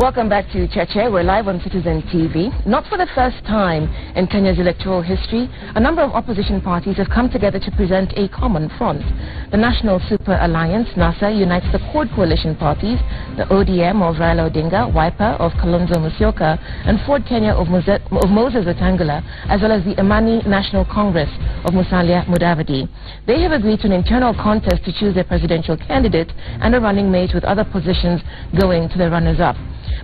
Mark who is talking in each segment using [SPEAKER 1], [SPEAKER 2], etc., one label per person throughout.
[SPEAKER 1] Welcome back to Cheche. We're live on Citizen TV. Not for the first time in Kenya's electoral history, a number of opposition parties have come together to present a common front. The National Super Alliance, NASA, unites the Chord Coalition parties, the ODM of Raila Odinga, Wiper of Kalonzo Musyoka, and Ford Kenya of Moses Wetangula, as well as the Amani National Congress of Musalia Mudavadi. They have agreed to an internal contest to choose their presidential candidate and a running mate, with other positions going to the runners-up.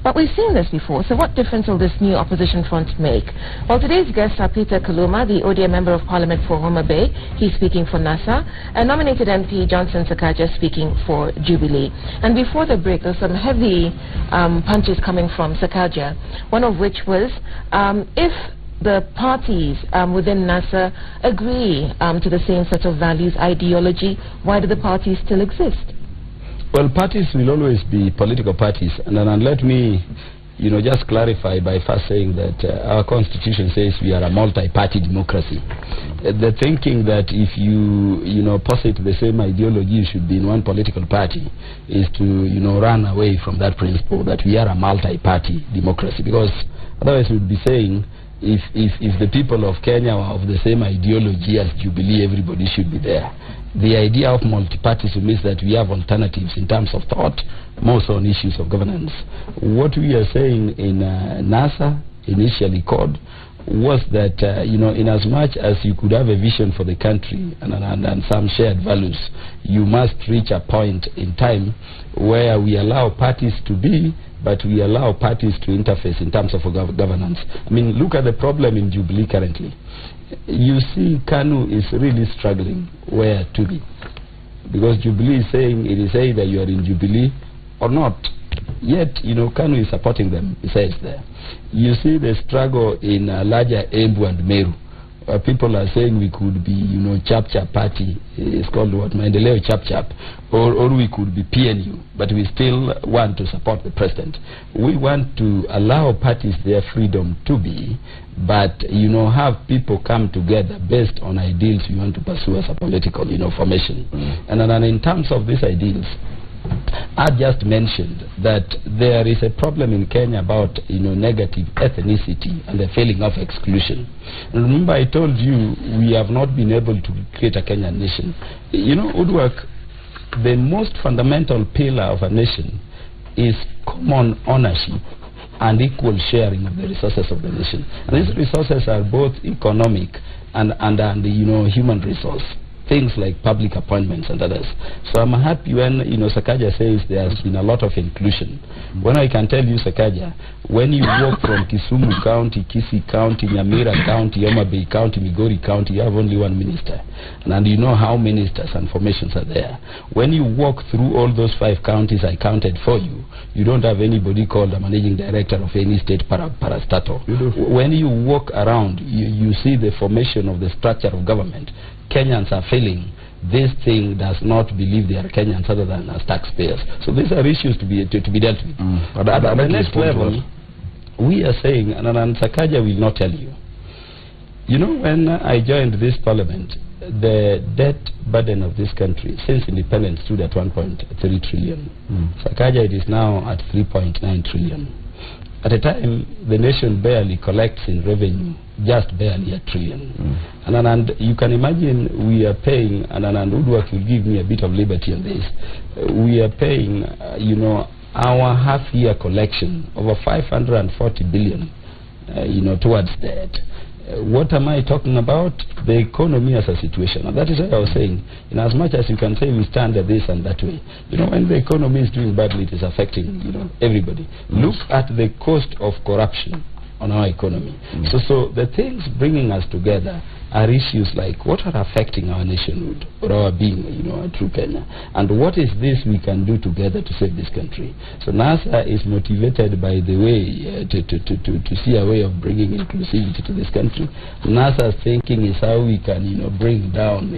[SPEAKER 1] But we've seen this before, so what difference will this new opposition front make? Well, today's guests are Peter Kaluma, the ODM Member of Parliament for Homa Bay. He's speaking for NASA. And nominated MP Johnson Sakaja speaking for Jubilee. And before the break, there's some heavy punches coming from Sakaja, one of which was if the parties within NASA agree to the same set of values, ideology, why do the parties still exist?
[SPEAKER 2] Well, parties will always be political parties, and let me, just clarify by first saying that our constitution says we are a multi-party democracy. The thinking that if you posit the same ideology, you should be in one political party, is to run away from that principle that we are a multi-party democracy, because otherwise we'd be saying if the people of Kenya are of the same ideology as Jubilee, everybody should be there. The idea of multi-partyism means that we have alternatives in terms of thought, most on issues of governance. What we are saying in NASA, initially called, was that, in as much as you could have a vision for the country and some shared values, you must reach a point in time where we allow parties to be, but we allow parties to interface in terms of governance. I mean, look at the problem in Jubilee currently. You see, KANU is really struggling where to be, because Jubilee is saying it is either you are in Jubilee or not. Yet, KANU is supporting them, it says there. You see the struggle in larger Embu and Meru. People are saying we could be, Chap-Chap party, it's called what, Maendeleo Chap-Chap, or we could be PNU, but we still want to support the president. We want to allow parties their freedom to be, but, have people come together based on ideals we want to pursue as a political, formation. And in terms of these ideals, I just mentioned that there is a problem in Kenya about negative ethnicity and the feeling of exclusion. And remember, I told you we have not been able to create a Kenyan nation. Udwak, the most fundamental pillar of a nation is common ownership and equal sharing of the resources of the nation. And these resources are both economic and human resource. Things like public appointments and others. So I'm happy when Sakaja says there has been a lot of inclusion. When I can tell you, Sakaja, when you walk from Kisumu County, Kisii County, Nyamira County, Homa Bay County, Migori County, you have only one minister, and you know how ministers and formations are there. When you walk through all those 5 counties I counted for you, you don't have anybody called a managing director of any state parastatal. When you walk around, you see the formation of the structure of government. Kenyans are feeling this thing does not believe they are Kenyans other than as taxpayers. So these are issues to be dealt with. But at the next level, we are saying, and Sakaja will not tell you, when I joined this parliament, the debt burden of this country since independence stood at 1.3 trillion. Sakaja, it is now at 3.9 trillion. At a time, the nation barely collects in revenue, just barely $1 trillion. And you can imagine we are paying, and Udwak will give me a bit of liberty on this, we are paying, our half-year collection over 540 billion, towards debt. What am I talking about? The economy as a situation. And that is what I was saying. In as much as you can say we stand at this and that way, when the economy is doing badly, it is affecting, everybody. Look at the cost of corruption on our economy. So the things bringing us together are issues like what are affecting our nationhood or our being, a true Kenya, and what is this we can do together to save this country. So NASA is motivated by the way to see a way of bringing inclusivity to this country. NASA's thinking is how we can bring down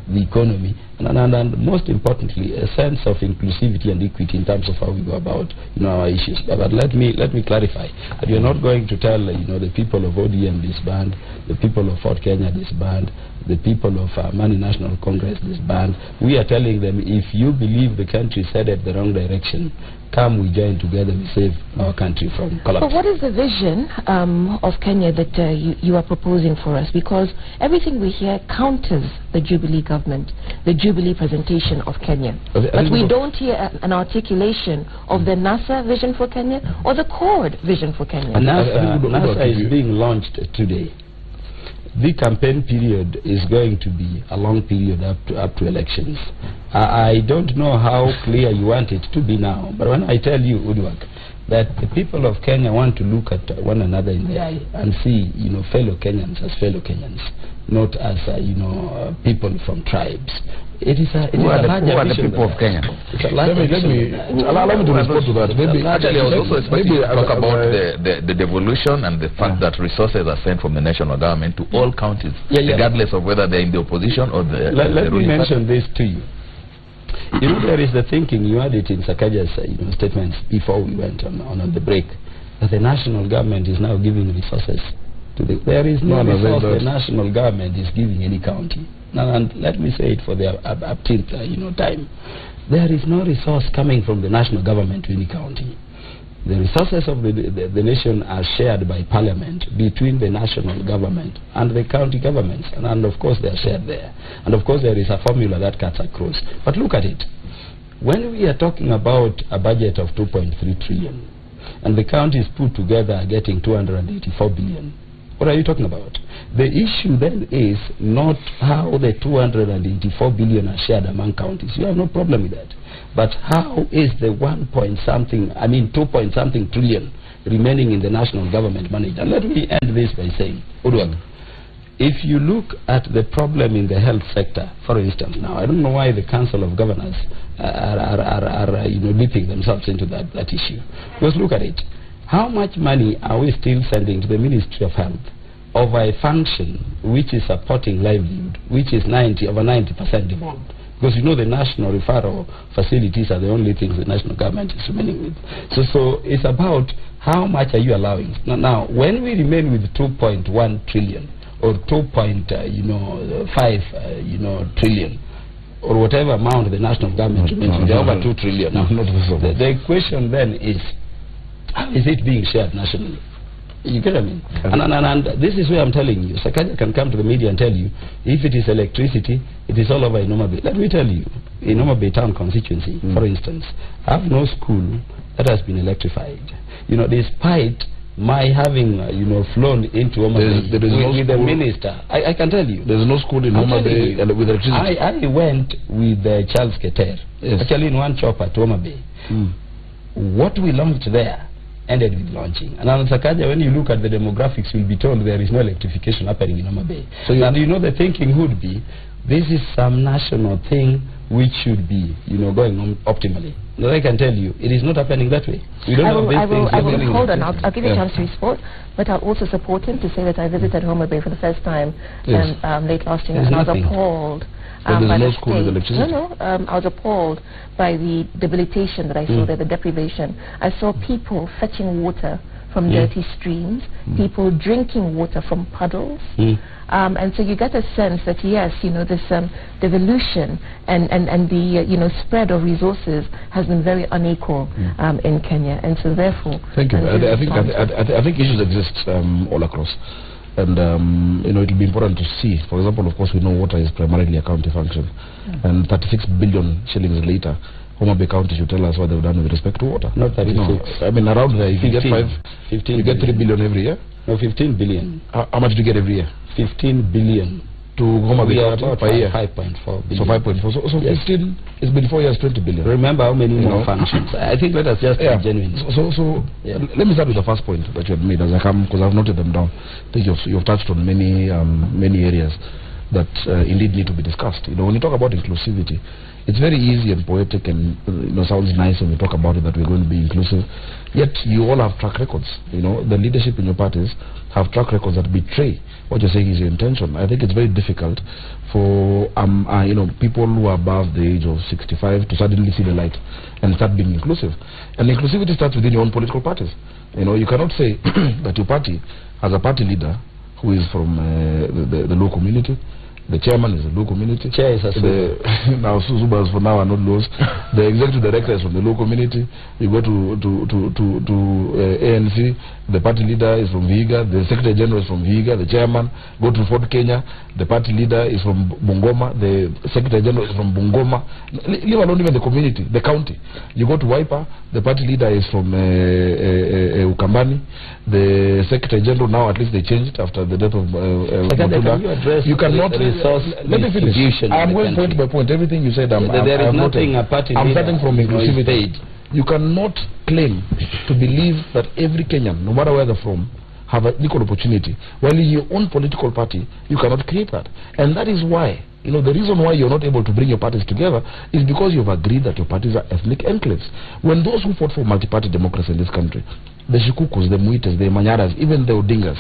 [SPEAKER 2] the economy, and most importantly a sense of inclusivity and equity in terms of how we go about our issues. But let me clarify that you're not going to tell the people of ODM disband, the people of Fort Kenya Kenya disband, the people of Mani National Congress disband. We are telling them, if you believe the country is headed the wrong direction, come, we join together, we save our country from collapse.
[SPEAKER 1] But what is the vision of Kenya that you are proposing for us? Because everything we hear counters the Jubilee government, the Jubilee presentation of Kenya. But we don't hear an articulation of the NASA vision for Kenya or the CORD vision for Kenya.
[SPEAKER 2] NASA is being launched today. The campaign period is going to be a long period up to elections. I don't know how clear you want it to be now, but when I tell you, Uduak, that the people of Kenya want to look at one another in the eye and see, fellow Kenyans as fellow Kenyans, not as, people from tribes.
[SPEAKER 3] Who are the people of Kenya?
[SPEAKER 4] Allow me to respond to that.
[SPEAKER 3] Actually, I was also expecting to talk about the devolution and the fact that resources are sent from the national government to all counties, regardless of whether they're in the opposition or the
[SPEAKER 2] Let me mention this to you. There is the thinking, you had it in Sakaja's statements before we went on the break, that the national government is now giving resources to there is no resource the national government is giving any county. And let me say it for the upteenth time. There is no resource coming from the national government to any county. The resources of the nation are shared by parliament between the national government and the county governments, and of course they are shared there. And of course there is a formula that cuts across. But look at it. When we are talking about a budget of 2.3 trillion and the counties put together are getting 284 billion, what are you talking about? The issue then is not how the 284 billion are shared among counties. You have no problem with that. But how is the 2 point something trillion remaining in the national government managed? And let me end this by saying, Uduak, if you look at the problem in the health sector, for instance, now I don't know why the Council of Governors are dipping themselves into that issue. Because look at it. How much money are we still sending to the Ministry of Health over a function which is supporting livelihood, which is over 90% devolved? Because the national referral facilities are the only things the national government is remaining with. So it's about how much are you allowing. Now when we remain with 2.1 trillion or 2.5 trillion, or whatever amount the national government remains with, over 2 trillion. The question then is, how is it being shared nationally? You get what I mean? And this is where I'm telling you, Sakaja can come to the media and tell you, if it is electricity, it is all over in Homa Bay. Let me tell you, in Homa Bay town constituency, for instance, I have no school that has been electrified. Despite my having, flown into Homa Bay with the minister, I can tell you.
[SPEAKER 4] There's no school in Homa Bay with electricity.
[SPEAKER 2] I went with Charles Keter, actually in one chopper to Homa Bay. What we launched there ended with launching. And on Sakaja, when you look at the demographics, you'll be told there is no electrification happening in Homa Bay. So the thinking would be, this is some national thing which should be, going on optimally. Now I can tell you, it is not happening that way.
[SPEAKER 1] I will hold on. I'll give you a chance to respond, but I'll also support him to say that I visited Homa Bay for the first time late last year, and I was appalled.
[SPEAKER 4] By no school with electricity?
[SPEAKER 1] No, I was appalled by the debilitation that I saw there, the deprivation. I saw people fetching water from dirty streams, people drinking water from puddles. And so you get a sense that, yes, this devolution and the, spread of resources has been very unequal in Kenya. And so therefore...
[SPEAKER 4] Thank you. I think issues exist all across. And it will be important to see. For example, of course, we know water is primarily a county function, and 36 billion shillings later, Homa Bay County should tell us what they've done with respect to water.
[SPEAKER 2] Not 36.
[SPEAKER 4] Around there, if you get 15, you get 3 billion every year.
[SPEAKER 2] No, 15 billion.
[SPEAKER 4] How much do you get every year?
[SPEAKER 2] 15 billion.
[SPEAKER 4] To Homa Bay County per year.
[SPEAKER 2] 5.4 billion.
[SPEAKER 4] So 5.4. So 15. It's been 4 years, 20 billion.
[SPEAKER 2] Remember how many more functions. I think let us just be genuine.
[SPEAKER 4] Let me start with the first point that you had made as I come, because I've noted them down. I think you've touched on many areas that indeed need to be discussed. When you talk about inclusivity, it's very easy and poetic and sounds nice when we talk about it, that we're going to be inclusive. Yet you all have track records. The leadership in your parties have track records that betray what you're saying is your intention. I think it's very difficult for people who are above the age of 65 to suddenly see the light and start being inclusive. And inclusivity starts within your own political parties. You cannot say that your party has a party leader who is from the Luo community. The chairman is the Luo community.
[SPEAKER 2] Chair is
[SPEAKER 4] now Zubas for now are not Luos. The executive director is from the Luo community. You go to ANC, the party leader is from Vihiga. The secretary general is from Vihiga. The chairman. Go to Fort Kenya, the party leader is from Bungoma. The secretary general is from Bungoma. Leave alone even the community, the county. You go to Wiper, the party leader is from Ukambani. The secretary general, now at least they changed after the death of
[SPEAKER 2] you cannot
[SPEAKER 4] let me finish. I'm going point by point. Everything you said, there
[SPEAKER 2] is nothing a party
[SPEAKER 4] I'm starting from inclusivity. You cannot claim to believe that every Kenyan, no matter where they're from, have an equal opportunity. While in your own political party, you cannot create that. And that is why, the reason why you're not able to bring your parties together is because you've agreed that your parties are ethnic enclaves. When those who fought for multi-party democracy in this country, the Shikukus, the Muitas, the Manyaras, even the Odingas,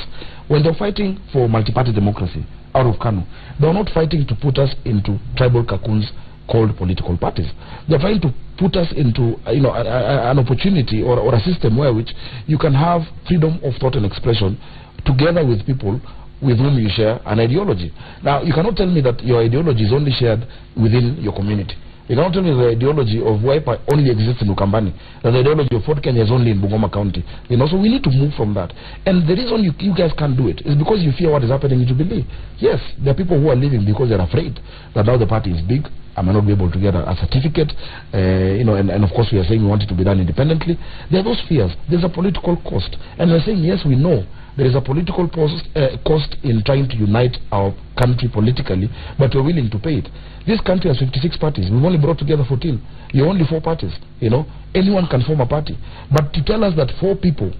[SPEAKER 4] when they're fighting for multi-party democracy out of Kanu, they're not fighting to put us into tribal cocoons called political parties. They're trying to put us into an opportunity or a system where which you can have freedom of thought and expression together with people with whom you share an ideology. Now, you cannot tell me that your ideology is only shared within your community. You cannot tell me the ideology of Wiper only exists in Ukambani, that the ideology of Fort Kenya is only in Bungoma County. So we need to move from that. And the reason you guys can't do it is because you fear what is happening in Jubilee. Yes, there are people who are leaving because they're afraid that now the party is big. I may not be able to get a certificate, and of course we are saying we want it to be done independently. There are those fears. There's a political cost. And we're saying, yes, we know there is a political cost in trying to unite our country politically, but we're willing to pay it. This country has 56 parties. We've only brought together 14. You're only 4 parties. Anyone can form a party. But to tell us that 4 people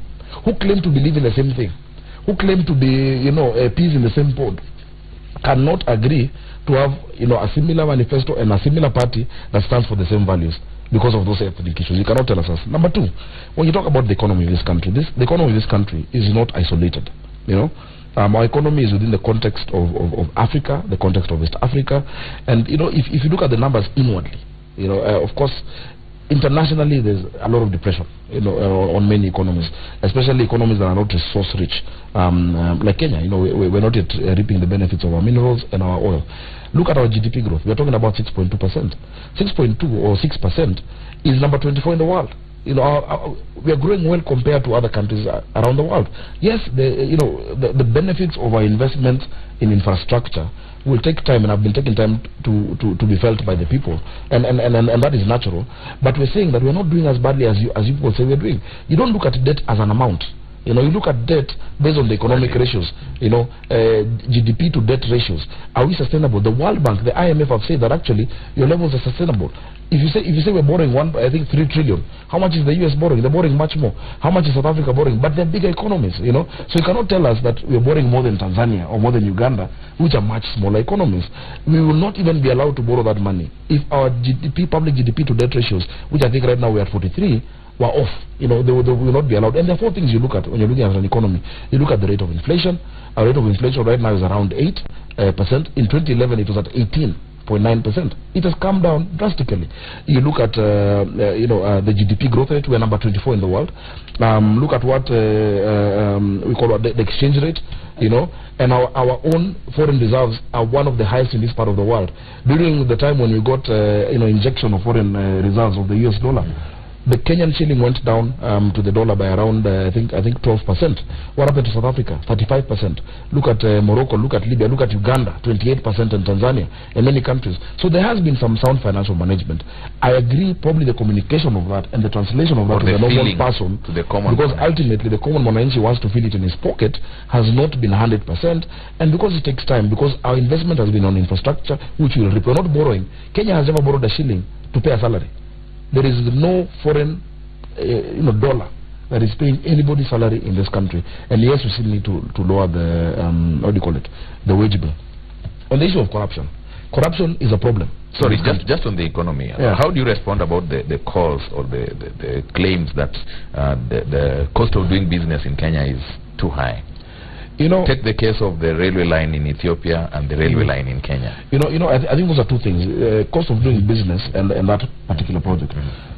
[SPEAKER 4] who claim to believe in the same thing, who claim to be, peas in the same pod, cannot agree to have, a similar manifesto and a similar party that stands for the same values because of those ethnic issues. You cannot tell us. Number 2, when you talk about the economy of this country, the economy of this country is not isolated. Our economy is within the context of Africa, the context of West Africa, and if you look at the numbers inwardly, of course, internationally there's a lot of depression, on many economies, especially economies that are not resource rich, like Kenya. We're not yet reaping the benefits of our minerals and our oil. Look at our GDP growth. We're talking about 6.2%. 6.2 or 6% is number 24 in the world. We are growing well compared to other countries around the world. Yes, the benefits of our investment in infrastructure will take time, and have been taking time to be felt by the people, and that is natural. But we're saying that we're not doing as badly as you people say we're doing. You don't look at debt as an amount. You look at debt based on the economic ratios, GDP to debt ratios. Are we sustainable? The World Bank, the IMF have said that actually your levels are sustainable. If you say we're borrowing 3 trillion, how much is the US borrowing? They're borrowing much more. How much is South Africa borrowing? But they're bigger economies, So you cannot tell us that we're borrowing more than Tanzania or more than Uganda, which are much smaller economies. We will not even be allowed to borrow that money if our public GDP to debt ratios, which I think right now we're at 43, were off. They will not be allowed. And there are 4 things you look at when you're looking at an economy. You look at the rate of inflation. Our rate of inflation right now is around 8%. In 2011, it was at 18.9%. It has come down drastically. You look at the GDP growth rate. We're number 24 in the world. Look at what we call the exchange rate. And our own foreign reserves are one of the highest in this part of the world. During the time when we got injection of foreign reserves of the US dollar, the Kenyan shilling went down to the dollar by around I think 12%. What happened to South Africa? 35%. Look at Morocco, look at Libya, look at Uganda, 28%, and Tanzania, and many countries. So there has been some sound financial management. I agree, probably the communication of that and the translation of that to the normal person, because ultimately the common mwananchi wants to feel it in his pocket, has not been 100%, and because it takes time, because our investment has been on infrastructure, which will reap. We're not borrowing. Kenya has never borrowed a shilling to pay a salary. There is no foreign dollar that is paying anybody's salary in this country. And yes, we still need to lower the the wage bill. On the issue of corruption, corruption is a problem.
[SPEAKER 3] Sorry, just on the economy, how do you respond about the calls or the claims that the cost of doing business in Kenya is too high? Take the case of the railway line in Ethiopia and the railway line in Kenya.
[SPEAKER 4] I think those are 2 things: cost of doing business and that particular project.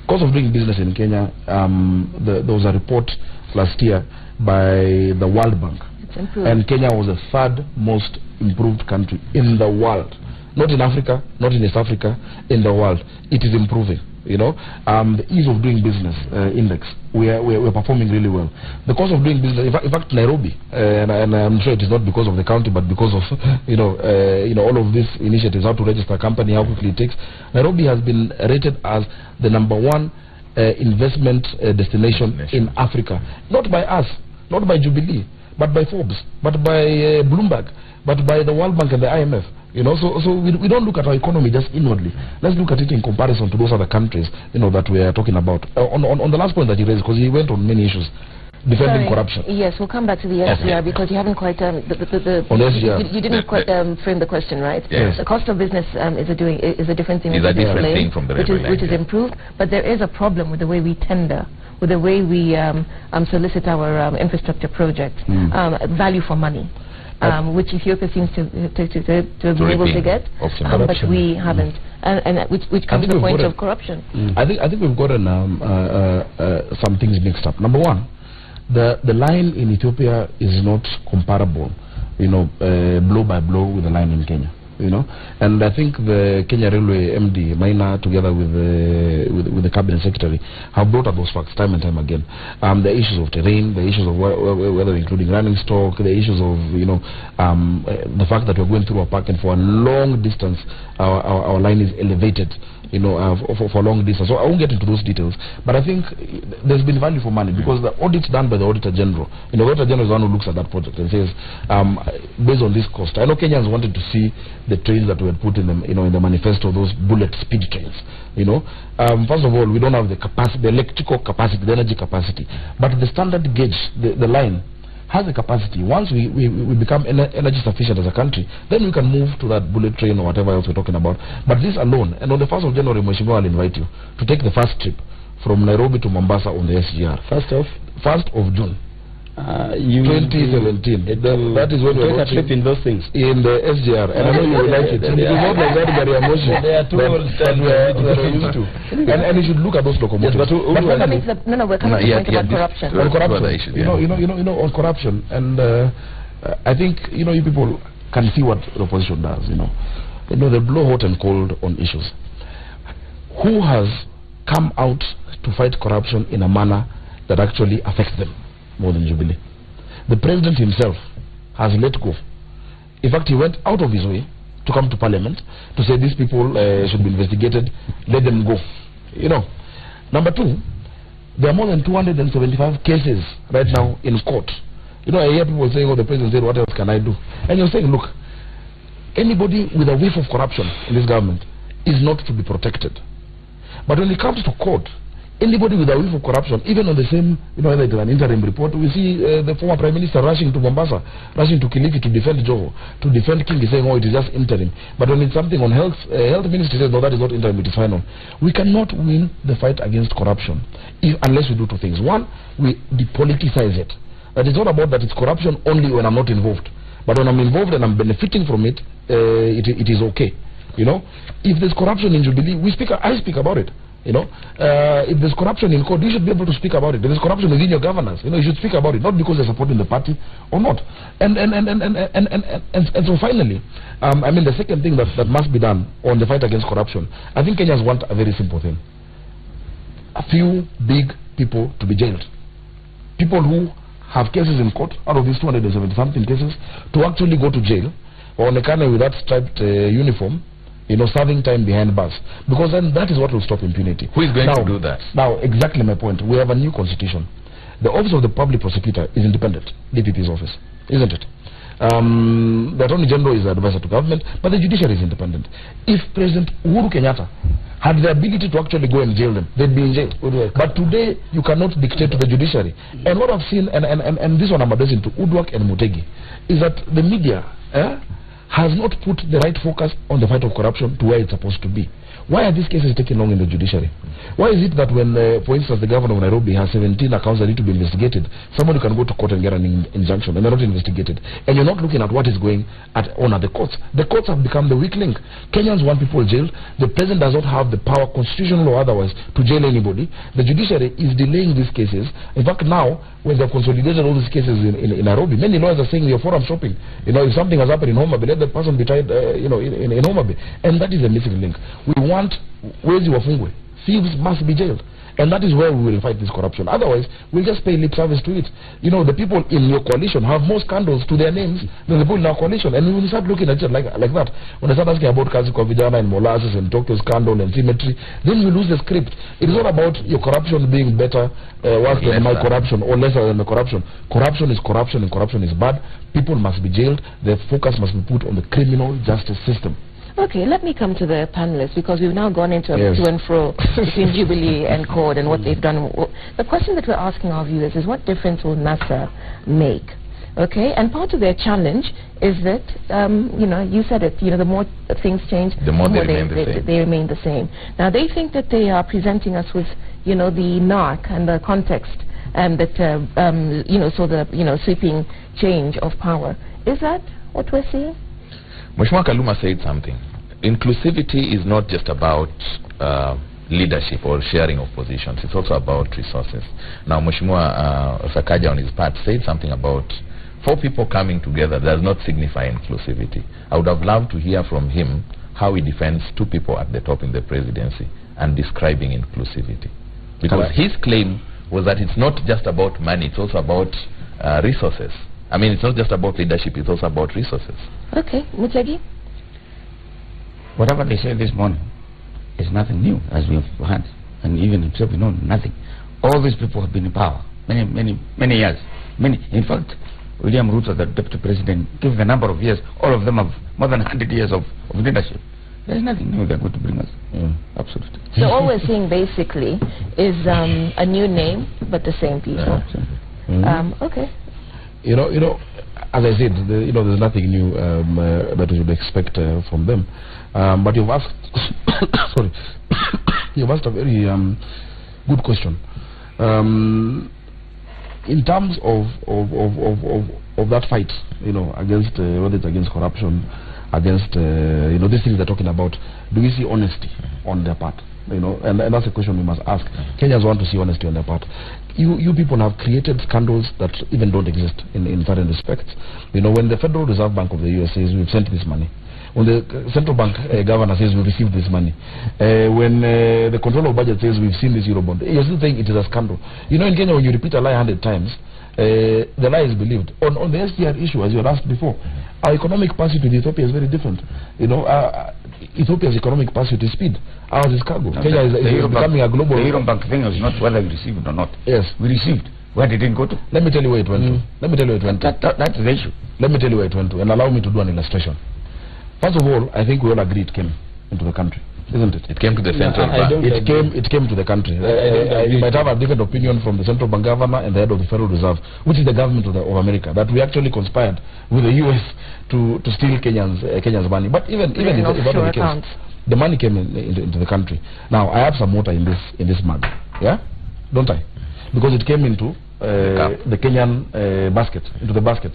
[SPEAKER 4] Cost of doing business in Kenya. There was a report last year by the World Bank and Kenya was the third most improved country in the world. Not in Africa, not in East Africa, in the world. It is improving. You know, the ease of doing business index, we're performing really well. The cost of doing business, in fact, Nairobi, and I'm sure it is not because of the county, but because of all of these initiatives, how to register a company, how quickly it takes. Nairobi has been rated as the #1 investment destination in Africa, not by us, not by Jubilee, but by Forbes, but by Bloomberg, but by the World Bank and the IMF. You know, so we don't look at our economy just inwardly. Let's look at it in comparison to those other countries, you know, that we are talking about. On the last point that he raised, because he went on many issues, defending corruption.
[SPEAKER 1] Yes, we'll come back to the SGR because you haven't quite
[SPEAKER 4] on SGR.
[SPEAKER 1] You didn't quite frame the question, right?
[SPEAKER 3] Yes.
[SPEAKER 1] The cost of business is a different thing.
[SPEAKER 3] Is a different thing from the
[SPEAKER 1] which is improved, but there is a problem with the way we tender, with the way we solicit our infrastructure projects, value for money. Which Ethiopia seems to be able to get, but we haven't, and which comes to the point of corruption.
[SPEAKER 4] I think we've gotten some things mixed up. Number one, the line in Ethiopia is not comparable, you know, blow by blow with the line in Kenya. You know, and I think the Kenya Railway MD Maina, together with the cabinet secretary, have brought up those facts time and time again. The issues of terrain, the issues of weather, including running stock, the issues of the fact that we're going through a park and for a long distance our line is elevated. You know, for long distance. So I won't get into those details, but I think there's been value for money because the audit done by the Auditor General, you know, the Auditor General is the one who looks at that project and says, based on this cost, I know Kenyans wanted to see the trains that we had put in them, you know, in the manifesto, those bullet speed trains. You know, first of all, we don't have the capacity, the electrical capacity, the energy capacity, but the standard gauge, the line, has the capacity. Once we become energy sufficient as a country, then we can move to that bullet train or whatever else we're talking about. But this alone, and on the 1st of January, Mheshimiwa, I'll invite you to take the first trip from Nairobi to Mombasa on the SGR. 1st of June. 2017. That is when we
[SPEAKER 2] take a trip in those things.
[SPEAKER 4] In the SGR, and I know you will like it. It is not like that very emotion.
[SPEAKER 2] They are too old
[SPEAKER 4] we're used to. And you should look at those locomotives.
[SPEAKER 1] Yes, but we're coming to the point about corruption.
[SPEAKER 4] On corruption, you know, on corruption, and I think you people can see what the opposition does. You know, they blow hot and cold on issues. Who has come out to fight corruption in a manner that actually affects them more than Jubilee? The president himself has let go. In fact, he went out of his way to come to parliament to say these people should be investigated, let them go. You know. Number two, there are more than 275 cases right now in court. You know, I hear people saying, oh, the president said, what else can I do? And you're saying, look, anybody with a whiff of corruption in this government is not to be protected. But when it comes to court, anybody with a whiff of corruption, even on the same, whether it's an interim report, we see the former Prime Minister rushing to Mombasa, rushing to Kilifi to defend Joho, to defend Kingi, saying, oh, it is just interim. But when it's something on health, health ministry says, no, that is not interim, it is final. We cannot win the fight against corruption unless we do two things. One, we depoliticize it. That is not about that it's corruption only when I'm not involved. But when I'm involved and I'm benefiting from it, it is okay. You know, if there's corruption in Jubilee, I speak about it. You know, if there's corruption in court, you should be able to speak about it. If there's corruption within your governance, you should speak about it, not because they're supporting the party or not. And so finally, I mean, the second thing that must be done on the fight against corruption, I think Kenyans want a very simple thing: a few big people to be jailed, people who have cases in court out of these 270 something cases, to actually go to jail or on a kind with that striped uniform. Serving time behind bars, because then that is what will stop impunity.
[SPEAKER 3] Who is going to do that?
[SPEAKER 4] Now, exactly my point. We have a new constitution. The office of the public prosecutor is independent, DPP's office, isn't it? The Attorney General is the advisor to government, but the judiciary is independent. If President Uhuru Kenyatta had the ability to actually go and jail them, they'd be in jail. But today, you cannot dictate to the judiciary. And what I've seen, and this one I'm addressing to Udwak and Mutegi, is that the media has not put the right focus on the fight of corruption to where it's supposed to be. Why are these cases taking long in the judiciary? Why is it that when, for instance, the governor of Nairobi has 17 accounts that need to be investigated, somebody can go to court and get an injunction and they're not investigated? And you're not looking at what is going on at the courts. The courts have become the weak link. Kenyans want people jailed. The president does not have the power, constitutional or otherwise, to jail anybody. The judiciary is delaying these cases. In fact, now, when they've consolidated all these cases in Nairobi, many lawyers are saying you're forum shopping. You know, if something has happened in Homa Bay, let the person be tried, in Homa Bay. And that is a missing link. We want wezi wafungwe. Thieves must be jailed. And that is where we will fight this corruption. Otherwise, we'll just pay lip service to it. You know, the people in your coalition have more scandals to their names than the people in our coalition. And when we start looking at it like that, when I start asking about Kazi kwa Vijana and Molasses and Tokyo scandal and Symmetry, then we lose the script. It is not about your corruption being better worse than my corruption or lesser than the corruption. Corruption is corruption and corruption is bad. People must be jailed. The focus must be put on the criminal justice system.
[SPEAKER 1] Okay, let me come to the panelists, because we've now gone into a to and fro between Jubilee and CORD and what they've done. The question that we're asking our viewers is, what difference will NASA make? Okay, and part of their challenge is that, you know, you said it, you know, the more things change,
[SPEAKER 3] the more they
[SPEAKER 1] remain the same. Now, they think that they are presenting us with, you know, the NARC and the context, and that, you know, so the, you know, sweeping change of power. Is that what we're seeing?
[SPEAKER 3] Mheshimiwa Kaluma said something. Inclusivity is not just about leadership or sharing of positions. It's also about resources. Now, Mheshimiwa Sakaja on his part said something about 4 people coming together does not signify inclusivity. I would have loved to hear from him how he defends 2 people at the top in the presidency and describing inclusivity. Because his claim was that it's not just about money, it's also about resources. I mean, it's not just about leadership, it's also about resources.
[SPEAKER 1] Okay, Mutegi?
[SPEAKER 5] Whatever they said this morning is nothing new, as we have heard, and even himself, you know, nothing. All these people have been in power many years. In fact, William Ruto, the deputy president, given the number of years, all of them have more than 100 years of leadership. There's nothing new they're going to bring us. Absolutely.
[SPEAKER 1] So all we're seeing basically is a new name, but the same people. Okay.
[SPEAKER 4] You know, as I said, you know, there's nothing new that we would expect from them. But you've asked, sorry, you've asked a very good question. In terms of that fight, you know, against whether it's against corruption, against you know, these things they're talking about, do we see honesty on their part? You know, and that's a question we must ask. Kenyans want to see honesty on their part. You people have created scandals that even don't exist in certain respects. You know, when the Federal Reserve Bank of the US says we've sent this money, when the central bank governor says we've received this money, when the controller of budget says we've seen this Eurobond, you're still saying it is a scandal. You know, in Kenya, when you repeat a lie 100 times, the lie is believed. On the SDR issue, as you were asked before, our economic pursuit with Ethiopia is very different. You know, Ethiopia's economic pursuit is speed. Ours is cargo. No, Kenya is becoming a global...
[SPEAKER 5] The Eurobank thing is not whether we received or not.
[SPEAKER 4] Yes.
[SPEAKER 5] We received. Where did it go to?
[SPEAKER 4] Let me tell you where it went to. Let me tell you where it went to.
[SPEAKER 5] That's the issue.
[SPEAKER 4] Let me tell you where it went to, and allow me to do an illustration. First of all, I think we all agree it came into the country, isn't it?
[SPEAKER 3] It came to the central bank.
[SPEAKER 4] It came to the country. You might have a different opinion from the central bank governor and the head of the Federal Reserve, which is the government of America, that we actually conspired with the US to steal Kenya's money. But even if that was the case, the money came into the country. Now, I have some water in this mug, yeah, don't I? Because it came into the Kenyan basket, into the basket.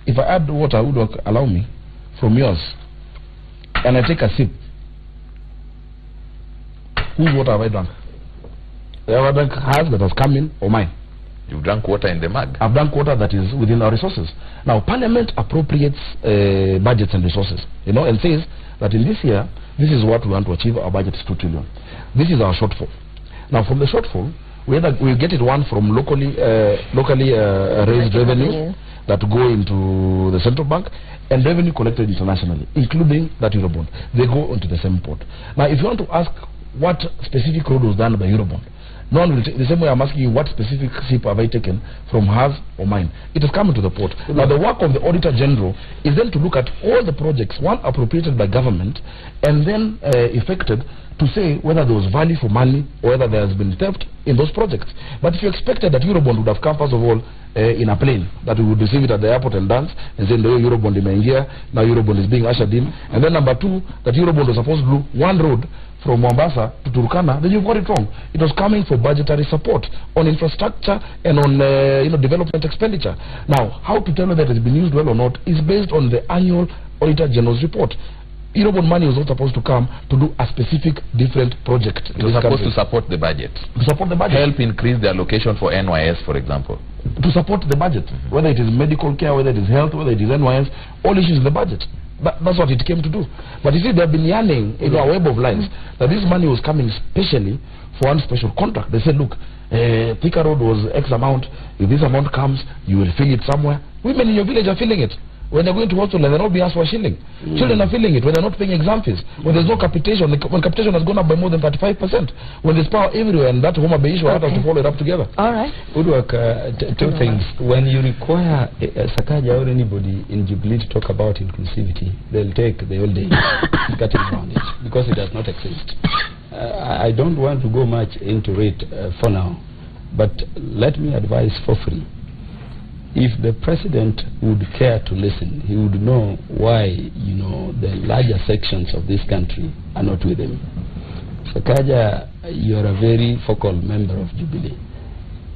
[SPEAKER 4] If I add water, would you allow me from yours, and I take a sip? Whose water have I drunk? Have I drunk hers that has come in, or mine?
[SPEAKER 3] You've drunk water in the mug.
[SPEAKER 4] I've drunk water that is within our resources. Now, Parliament appropriates budgets and resources, you know, and says that in this year, this is what we want to achieve. Our budget is 2 trillion. This is our shortfall. Now, from the shortfall, we get it one from locally raised revenues that go into the central bank, and revenue collected internationally, including that Eurobond. They go into the same pot. Now, if you want to ask what specific road was done by Eurobond, no one will take the same way I'm asking you what specific sip have I taken from hers or mine. It has come into the pot. Now, the work of the Auditor General is then to look at all the projects, one appropriated by government, and then effected, to say whether there was value for money or whether there has been theft in those projects. But if you expected that Eurobond would have come, first of all, in a plane, that we would receive it at the airport and dance and say, no, Eurobond here, now Eurobond is being ushered in. And then number two, that Eurobond was supposed to do one road from Mombasa to Turkana. Then you got it wrong. It was coming for budgetary support on infrastructure and on development expenditure. Now, how to tell whether it has been used well or not is based on the annual Auditor General's report. Eurobond money was not supposed to come to do a specific different project.
[SPEAKER 3] It was supposed to support the budget.
[SPEAKER 4] To support the budget.
[SPEAKER 3] Help increase the allocation for NYS, for example.
[SPEAKER 4] To support the budget. Whether it is medical care, whether it is health, whether it is NYS, all issues in the budget. That's what it came to do. But you see, they've been yearning in our web of lines that this money was coming specially for one special contract. They said, look, Thika Road was X amount. If this amount comes, you will fill it somewhere. Women in your village are filling it. When they're going to hospital, they're not being asked for a shilling. Children are filling it when they're not paying exam fees. When there's no capitation, when capitation has gone up by more than 35%. When there's power everywhere, and that Homa Bay issue, I have to follow it up together.
[SPEAKER 1] All right.
[SPEAKER 2] Udwak, two things. When you require Sakaja or anybody in Jubilee to talk about inclusivity, they'll take the whole day cutting around it because it does not exist. I don't want to go much into it for now, but let me advise for free. If the president would care to listen, he would know why, the larger sections of this country are not with him. Sakaja, you are a very focal member of Jubilee.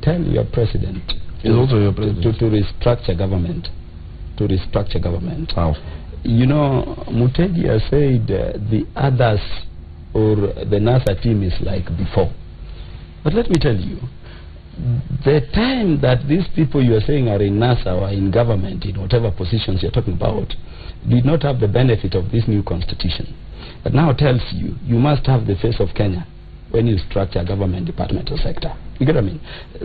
[SPEAKER 2] Tell your president
[SPEAKER 4] He's also your president.
[SPEAKER 2] To restructure government. To restructure government.
[SPEAKER 4] How?
[SPEAKER 2] Mutegi has said the others or the NASA team is like before. But let me tell you, the time that these people you are saying are in NASA or in government, in whatever positions you're talking about, did not have the benefit of this new constitution. But now tells you, you must have the face of Kenya when you structure a government departmental sector. You get what I mean?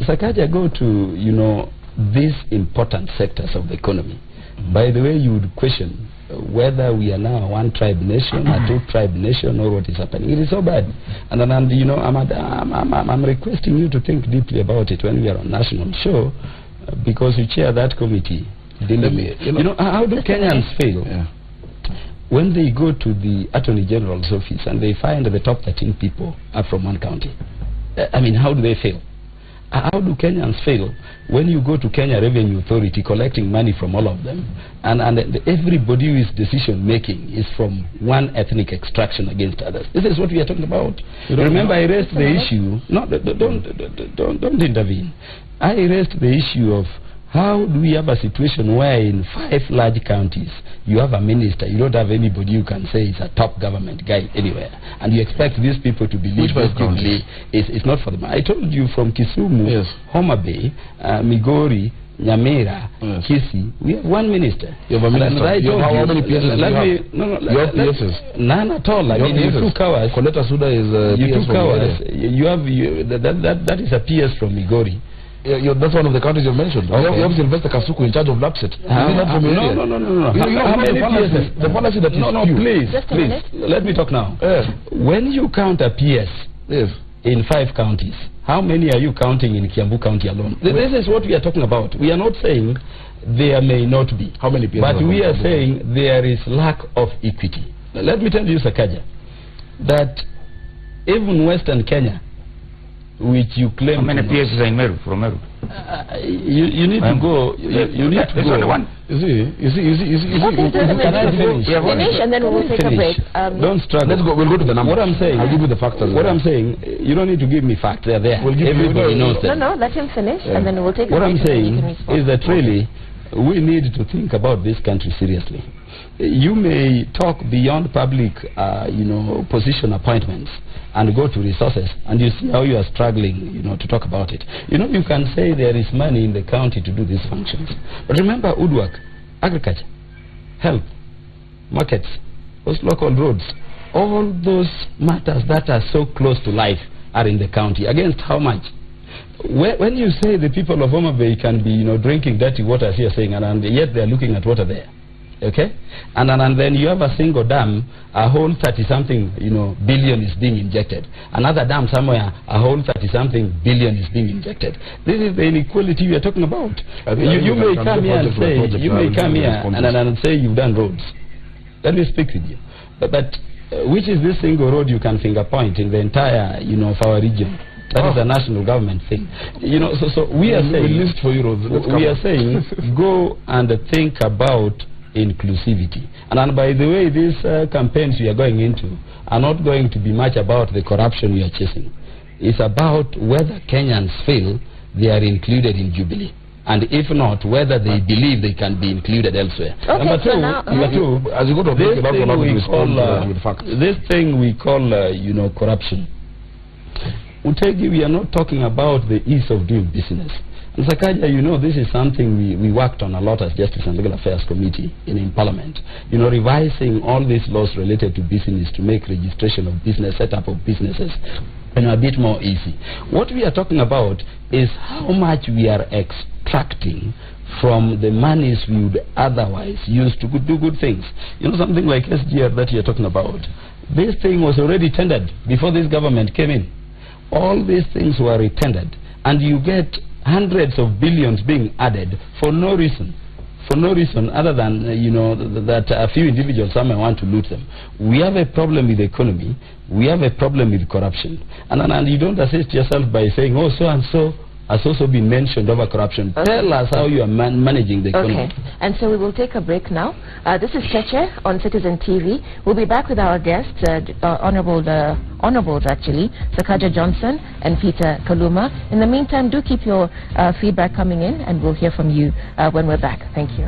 [SPEAKER 2] Sakaja, go to, these important sectors of the economy. By the way, you would question whether we are now a one-tribe nation, a two-tribe nation, or what is happening. It is so bad. And I'm requesting you to think deeply about it when we are on national show, because you chair that committee. How do Kenyans fail?
[SPEAKER 4] Yeah.
[SPEAKER 2] When they go to the Attorney General's office and they find the top 13 people are from one county. How do they fail? How do Kenyans fail when you go to Kenya Revenue Authority collecting money from all of them, and everybody who is decision making is from one ethnic extraction against others? This is what we are talking about. Remember, I raised the issue. No, don't intervene. I raised the issue of how do we have a situation where in 5 large counties you have a minister, you don't have anybody you can say is a top government guy anywhere, and you expect these people to believe that Jubilee is not for them. I told you from Kisumu, yes, Homa Bay, Migori, Nyamira, yes, Kisii, we have one minister.
[SPEAKER 4] You have a minister. How many PSs
[SPEAKER 2] you have PSs? None at all. You took ours.
[SPEAKER 4] Koleta Suda is
[SPEAKER 2] you took ours. That is a PS from Migori.
[SPEAKER 4] That's one of the countries you mentioned. Okay. You have Sylvester Kasuku in charge of LAPSET.
[SPEAKER 2] No.
[SPEAKER 4] How many PSs? The policy that is
[SPEAKER 2] please. Let me talk now. When you count a PS in 5 counties, how many are you counting in Kiambu County alone? This is what we are talking about. We are not saying there may not be.
[SPEAKER 4] How many PS?
[SPEAKER 2] But we are saying there is lack of equity. Let me tell you, Sakaja, that even Western Kenya, which you claim.
[SPEAKER 5] How many PSs are in Meru, from Meru?
[SPEAKER 2] You need to go. You need to go.
[SPEAKER 5] One.
[SPEAKER 4] You see.
[SPEAKER 1] Can I finish? Finish, and then we'll take a break.
[SPEAKER 2] Don't struggle.
[SPEAKER 4] Let's go. We'll go to the numbers.
[SPEAKER 2] What I'm saying,
[SPEAKER 4] I'll give you the facts.
[SPEAKER 2] What I'm saying, you don't need to give me facts. They're there. Everybody knows them.
[SPEAKER 1] No, let him finish, and then we'll take a break.
[SPEAKER 2] What I'm saying is that really, we need to think about this country seriously. You may talk beyond public, position appointments and go to resources, and you see how you are struggling, to talk about it. You can say there is money in the county to do these functions. But remember, Udwak, agriculture, health, markets, those local roads, all those matters that are so close to life are in the county. Against how much? When you say the people of Homa Bay can be, drinking dirty water, as you are saying, and yet they are looking at water there. Okay, and then you have a single dam, a whole 30-something billion is being injected. Another dam somewhere, a whole 30-something billion is being injected. This is the inequality we are talking about. You may come here and say you've done roads. Let me speak with you. But which is this single road you can finger point in the entire of our region? That is a national government thing. You know, so we are saying go and think about inclusivity. And by the way, these campaigns we are going into are not going to be much about the corruption we are chasing. It's about whether Kenyans feel they are included in Jubilee. And if not, whether they believe they can be included elsewhere.
[SPEAKER 1] Okay,
[SPEAKER 2] number two, as you go to this thing we call, you know, corruption. We are not talking about the ease of doing business. And Sakaja, you know, this is something we worked on a lot as Justice and Legal Affairs Committee in Parliament. You know, revising all these laws related to business to make registration of business, setup of businesses, you know, a bit more easy. What we are talking about is how much we are extracting from the monies we would otherwise use to do good things. You know, something like SGR that you're talking about. This thing was already tendered before this government came in. All these things were retendered, and you get hundreds of billions being added for no reason. For no reason other than, you know, that a few individuals, some may want to loot them. We have a problem with the economy. We have a problem with corruption. And you don't assist yourself by saying, oh, so and so has also been mentioned over corruption. Okay. Tell us how you are managing the economy.
[SPEAKER 1] Okay, and so we will take a break now. This is Cheche on Citizen TV. We'll be back with our guests, honorables actually, Sakaja Johnson and Peter Kaluma. In the meantime, do keep your feedback coming in, and we'll hear from you when we're back. Thank you.